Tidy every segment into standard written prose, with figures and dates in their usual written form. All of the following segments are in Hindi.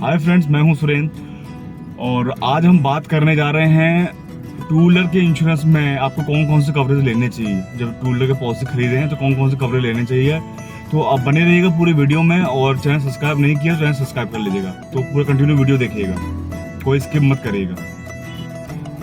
हाय फ्रेंड्स, मैं हूं सुरेंद्र और आज हम बात करने जा रहे हैं टू व्हीलर के इंश्योरेंस में आपको कौन कौन से कवरेज लेने चाहिए। जब टू व्हीलर के पॉलिसी खरीदे हैं तो कौन कौन से कवरेज लेने चाहिए। तो आप बने रहिएगा पूरी वीडियो में, और चैनल सब्सक्राइब नहीं किया तो चैनल सब्सक्राइब कर लीजिएगा। तो पूरा कंटिन्यू वीडियो देखिएगा, कोई स्किप मत करिएगा।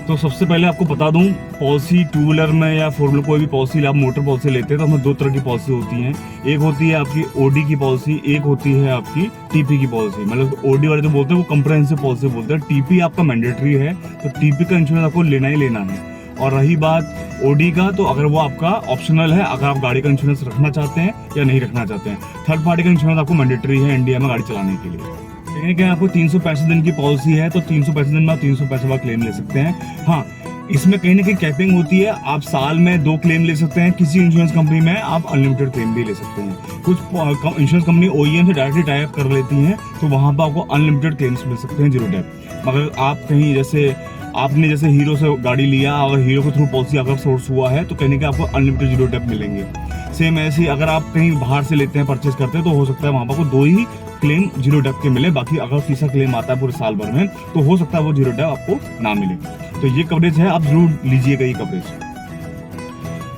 तो सबसे पहले आपको बता दूं, पॉलिसी टू व्हीलर में या फोर व्हीलर कोई भी पॉलिसी आप मोटर पॉलिसी लेते हैं तो हमें दो तरह की पॉलिसी होती हैं। एक होती है आपकी ओडी की पॉलिसी, एक होती है आपकी टीपी की पॉलिसी। मतलब ओडी वाले जो बोलते हैं वो कंप्रहेंसिव पॉलिसी बोलते हैं, टीपी आपका मैंडेटरी है, तो टीपी का इंश्योरेंस आपको लेना ही लेना है। और रही बात ओडी का, तो अगर वो आपका ऑप्शनल है, अगर आप गाड़ी का इंश्योरेंस रखना चाहते हैं या नहीं रखना चाहते हैं। थर्ड पार्टी का इंश्योरेंस आपको मैंडेटरी है इंडिया में गाड़ी चलाने के लिए। कहीं कहीं आपको 365 दिन की पॉलिसी है, तो 365 दिन में आप 365 बार क्लेम ले सकते हैं। हाँ, इसमें कहीं ना कहीं कैपिंग होती है, आप साल में 2 क्लेम ले सकते हैं। किसी इंश्योरेंस कंपनी में आप अनलिमिटेड क्लेम भी ले सकते हैं। कुछ इंश्योरेंस कंपनी ओईएम से डायरेक्टली टाई अप कर लेती हैं, तो वहां पर आपको अनलिमिटेड क्लेम्स मिल सकते हैं जीरो डेप। मगर आप कहीं जैसे आपने हीरो से गाड़ी लिया, अगर हीरो के थ्रू पॉलिसी अगर सोर्स हुआ है तो कहीं ना कहीं आपको अनलिमिटेड जीरो डेप मिलेंगे। सेम ऐसे ही अगर आप कहीं बाहर से लेते हैं, परचेज करते हैं, तो हो सकता है वहां पर आपको 2 ही क्लेम जीरो डेप के मिले। बाकी अगर तीसरा क्लेम आता है पूरे साल भर में तो हो सकता है वो जीरो डेप आपको ना मिले। तो ये कवरेज है, आप जरूर लीजिएगा ये कवरेज।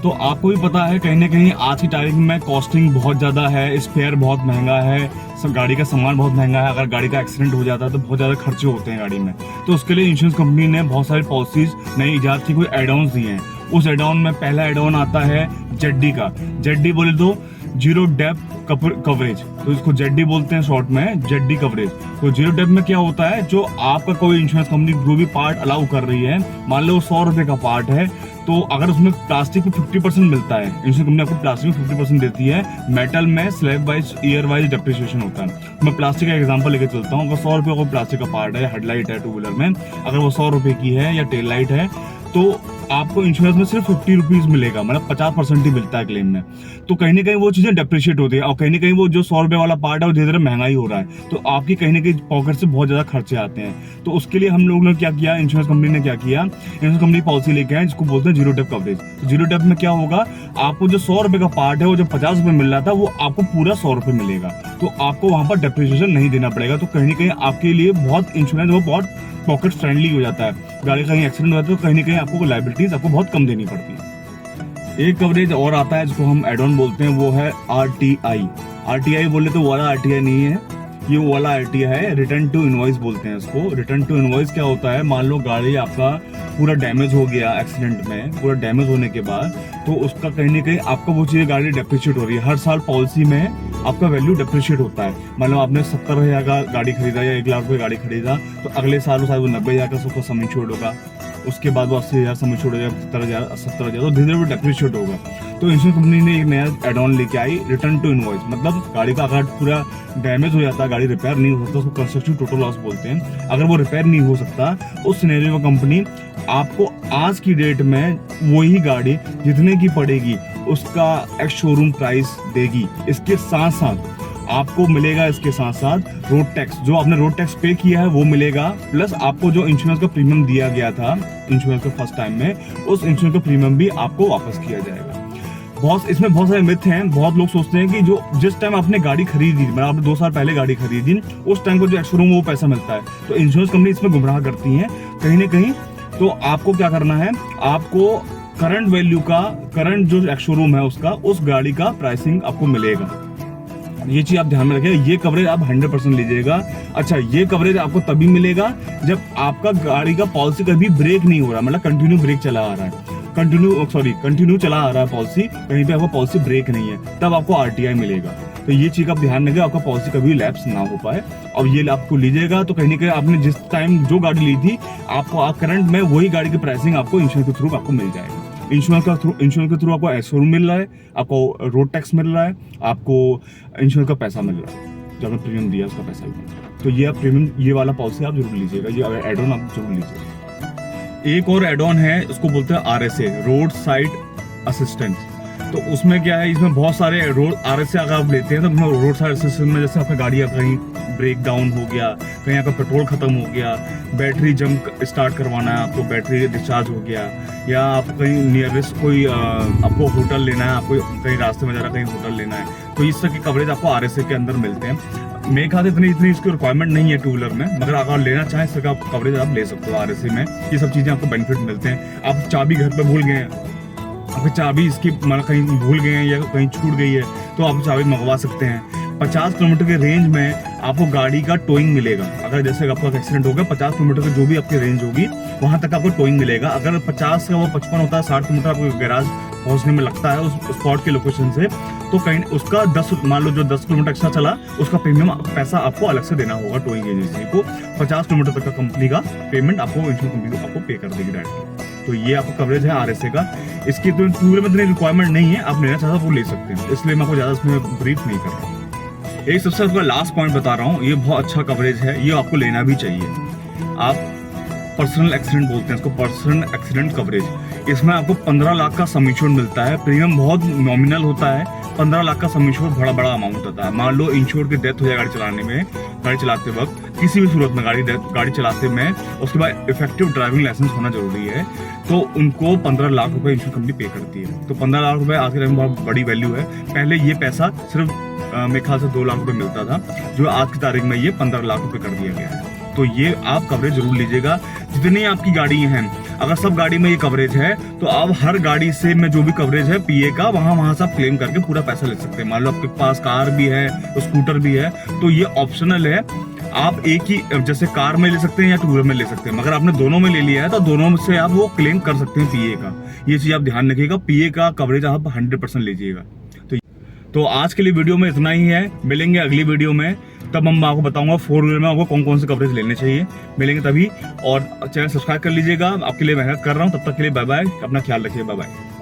तो आपको भी पता है कहीं ना कहीं आज की तारीख में कॉस्टिंग बहुत ज़्यादा है, स्पेयर बहुत महंगा है, गाड़ी का सामान बहुत महंगा है। अगर गाड़ी का एक्सीडेंट हो जाता है तो बहुत ज़्यादा खर्चे होते हैं गाड़ी में। तो उसके लिए इंश्योरेंस कंपनी ने बहुत सारी पॉलिसीज नई इजाद की, कोई एड ऑन्स दिए हैं। उस एड ऑन में पहला एड ऑन आता है जेडी का। जेडी बोले तो जीरो डेप कवरेज, तो इसको जेडी बोलते हैं शॉर्ट में, जेडी कवरेज। तो जीरो डेप में क्या होता है, जो आपका कोई इंश्योरेंस कंपनी जो भी पार्ट अलाउ कर रही है, मान लो 100 रुपए का पार्ट है, तो अगर उसमें प्लास्टिक में 50% मिलता है, इंश्योरेंस कंपनी आपको प्लास्टिक में 50% देती है, मेटल में slab wise year wise depreciation होता है। मैं प्लास्टिक का एग्जांपल लेके चलता हूँ। अगर 100 रुपए का प्लास्टिक का पार्ट है, हेडलाइट है टू व्हीलर में, अगर वो 100 रुपए की है या टेल लाइट है, तो आपको इंश्योरेंस में सिर्फ 50 रुपीज मिलेगा, मतलब 50% ही मिलता है क्लेम में। तो कहीं ना कहीं वो चीजें डेप्रिशिएट होती है, और कहीं ना कहीं वो जो 100 रुपए वाला पार्ट है वो धीरे धीरे महंगाई हो रहा है, तो आपकी कहीं ना कहीं पॉकेट से बहुत ज्यादा खर्चे आते हैं। तो उसके लिए हम लोगों ने क्या किया, इंश्योरेंस कंपनी ने क्या किया, इंश्योरेंस कंपनी पॉलिसी लेके आए जिसको बोलते हैं जीरो डेप कवरेज। तो जीरो डेप में क्या होगा, आपको जो 100 रुपए का पार्ट है वो जो 50 रुपए मिल रहा था, वो आपको पूरा 100 रुपए मिलेगा। तो आपको वहां पर डेप्रिसिएशन नहीं देना पड़ेगा। तो कहीं ना कहीं आपके लिए बहुत इंश्योरेंस वो बहुत पॉकेट फ्रेंडली हो जाता है। गाड़ी का कहीं एक्सीडेंट होता है तो कहीं ना कहीं आपको लायबिलिटीज आपको बहुत कम देनी पड़ती है। एक कवरेज और आता है जिसको हम एड ऑन बोलते हैं, वो है आरटीआई। आरटीआई बोले तो वो वाला आरटीआई नहीं है, ये वो वाला आरटीआई है, रिटर्न टू इनवॉइस बोलते हैं इसको। रिटर्न टू इनवॉइस क्या होता है, मान लो गाड़ी आपका पूरा डैमेज हो गया एक्सीडेंट में, पूरा डैमेज होने के बाद तो उसका कहीं ना कहीं आपका वो चीज़ गाड़ी डेप्रिशिएट हो रही है। हर साल पॉलिसी में आपका वैल्यू डेप्रिशिएट होता है। मतलब आपने 70,000 का गाड़ी खरीदा या 1 लाख रुपये गाड़ी खरीदा, तो अगले साल शायद वो 90,000 का उसका सम इंश्योर्ड होगा, उसके बाद वो 80,000 सम इंश्योर्ड हो जाएगा, 70,000, तो धीरे धीरे वो डेप्रिशिएट होगा। तो इंश्योरेंस कंपनी ने एक नया एड ऑन लेके आई, रिटर्न टू इनवॉइस। मतलब गाड़ी का अगर पूरा डैमेज हो जाता है, गाड़ी रिपेयर नहीं हो सकता, उसको कंस्ट्रक्टिव टोटल लॉस बोलते हैं। अगर वो रिपेयर नहीं हो सकता, उस सिनेरियो में कंपनी आपको आज की डेट में वही गाड़ी जितने की पड़ेगी उसका एक्स शोरूम प्राइस देगी। इसके साथ साथ आपको मिलेगा, इसके साथ साथ रोड टैक्स, जो आपने रोड टैक्स पे किया है वो मिलेगा, प्लस आपको जो इंश्योरेंस का प्रीमियम दिया गया था इंश्योरेंस के फर्स्ट टाइम में, उस इंश्योरेंस का प्रीमियम भी आपको वापस किया जाएगा। इसमें बहुत सारे मिथ हैं। बहुत लोग सोचते हैं कि जो जिस टाइम आपने गाड़ी खरीदी, मतलब आपने 2 साल पहले गाड़ी खरीदी, उस टाइम को जो एक्स शोरूम वो पैसा मिलता है। तो इंश्योरेंस कंपनी इसमें गुमराह करती है कहीं ना कहीं। तो आपको क्या करना है, आपको करंट वैल्यू का, करंट जो एक्स शोरूम है उसका, उस गाड़ी का प्राइसिंग आपको मिलेगा। ये चीज आप ध्यान में रखें, ये कवरेज आप 100% लीजिएगा। अच्छा, ये कवरेज आपको तभी मिलेगा जब आपका गाड़ी का पॉलिसी कभी ब्रेक नहीं हो रहा, मतलब कंटिन्यू ब्रेक चला आ रहा है, कंटिन्यू चला आ रहा है पॉलिसी, कहीं पे आपका पॉलिसी ब्रेक नहीं है, तब आपको आरटीआई मिलेगा। तो ये चीज आप ध्यान रखें, आपका पॉलिसी कभी लैप्स ना हो पाए। और ये आपको लीजिएगा तो कहीं ना कहीं आपने जिस टाइम जो गाड़ी ली थी, आपको करंट में वही गाड़ी की प्राइसिंग आपको इंश्योरेंस के थ्रू आपको मिल जाएगा। इंश्योरेंस के थ्रू आपको शोरूम मिल रहा है, आपको रोड टैक्स मिल रहा है, आपको इंश्योरेंस का पैसा मिल रहा है, जो आपने प्रीमियम दिया उसका पैसा मिल रहा है। तो ये आप प्रीमियम, ये वाला पॉलिसी आप जरूर लीजिएगा, ये एड ऑन आप जरूर लीजिएगा। एक और एड ऑन है, उसको बोलते हैं आरएसए, रोड साइड असिस्टेंस। तो उसमें क्या है, इसमें बहुत सारे रोड आरएसए अगर आप लेते हैं तो रोड साइड असिस्टेंस में जैसे आपका गाड़ी कहीं ब्रेक डाउन हो गया, कहीं आपका पेट्रोल खत्म हो गया, बैटरी जंप स्टार्ट करवाना है आपको, बैटरी डिस्चार्ज हो गया, या आप कहीं नियरेस्ट कोई आपको होटल लेना है, आपको कहीं रास्ते में जा रहा कहीं होटल लेना है, तो इस तरह की कवरेज आपको आरएसए के अंदर मिलते हैं। मेरे ख्याल से इतनी इसकी रिक्वायरमेंट नहीं है टू व्हीलर में, मगर अगर लेना चाहें इसका कवरेज आप ले सकते हो RSA में। ये सब चीज़ें आपको बेनिफिट मिलते हैं। आप चाबी घर पर भूल गए हैं, आपकी चाबी इसकी मतलब कहीं भूल गए हैं या कहीं छूट गई है, तो आप चाबी मंगवा सकते हैं। 50 किलोमीटर के रेंज में आपको गाड़ी का टोइंग मिलेगा। अगर जैसे आपका एक्सीडेंट हो गया, 50 किलोमीटर की जो भी आपकी रेंज होगी वहां तक आपको टोइंग मिलेगा। अगर 50 का वो 55 होता है, 60 किलोमीटर आपको गैराज पहुंचने में लगता है उस स्पॉट के लोकेशन से, तो कहीं उसका 10 मान लो जो 10 किलोमीटर एक्स्ट्रा चला, उसका प्रीमियम पैसा आपको अलग से देना होगा टोइंग एजेंसी को। 50 किलोमीटर तक का कंपनी का पेमेंट आपको इंश्योरेंस कंपनी को आपको पे कर देगी डायरेक्टली। तो ये आपका कवरेज है RSA का। इसकी तो टू व्हीलर में इतनी रिक्वायरमेंट नहीं है, आप लेना चाहते हो वो ले सकते हैं, इसलिए मैं आपको ज्यादा इसमें ब्रीफ नहीं कर रहा हूँ। एक सबसे आपका लास्ट पॉइंट बता रहा हूँ, ये बहुत अच्छा कवरेज है, ये आपको लेना भी चाहिए। आप पर्सनल एक्सीडेंट बोलते हैं इसको, पर्सनल एक्सीडेंट कवरेज। इसमें आपको 15 लाख का सम इंश्योर्ड मिलता है। प्रीमियम बहुत नॉमिनल होता है, 15 लाख का सम इंश्योर्ड बड़ा अमाउंट होता है। मान लो इंश्योर्ड की डेथ हो जाए गाड़ी चलाने में, गाड़ी चलाते वक्त किसी भी सूरत में गाड़ी चलाते में, उसके बाद इफेक्टिव ड्राइविंग लाइसेंस होना जरूरी है, तो उनको 15 लाख रुपए इंश्योरेंस कंपनी पे करती है। तो 15 लाख रुपए आज के टाइम में बहुत बड़ी वैल्यू है। पहले ये पैसा सिर्फ मेरे ख्याल से 2 लाख रुपए मिलता था, जो आज की तारीख में ये 15 लाख रुपए कर दिया गया है। तो ये आप कवरेज जरूर लीजिएगा। जितनी आपकी गाड़ी हैं, अगर सब गाड़ी में ये कवरेज है, तो आप हर गाड़ी से में जो भी कवरेज है PA का, वहां से आप क्लेम करके पूरा पैसा ले सकते हैं। मान लो आपके पास कार भी है, स्कूटर भी है, तो ये ऑप्शनल है। आप एक ही जैसे कार में ले सकते हैं या टू व्हीलर में ले सकते हैं, मगर आपने दोनों में ले लिया है तो दोनों में से आप वो क्लेम कर सकते हैं PA का। ये चीज आप ध्यान रखिएगा, PA का कवरेज आप 100% लीजिएगा। तो आज के लिए वीडियो में इतना ही है। मिलेंगे अगली वीडियो में, तब हम आपको बताऊंगा 4 व्हीलर में आपको कौन कौन से कवरेज लेने चाहिए। मिलेंगे तभी, और चैनल सब्सक्राइब कर लीजिएगा। आपके लिए मेहनत कर रहा हूँ, तब तक के लिए बाय बाय। अपना ख्याल रखिए, बाय बाय।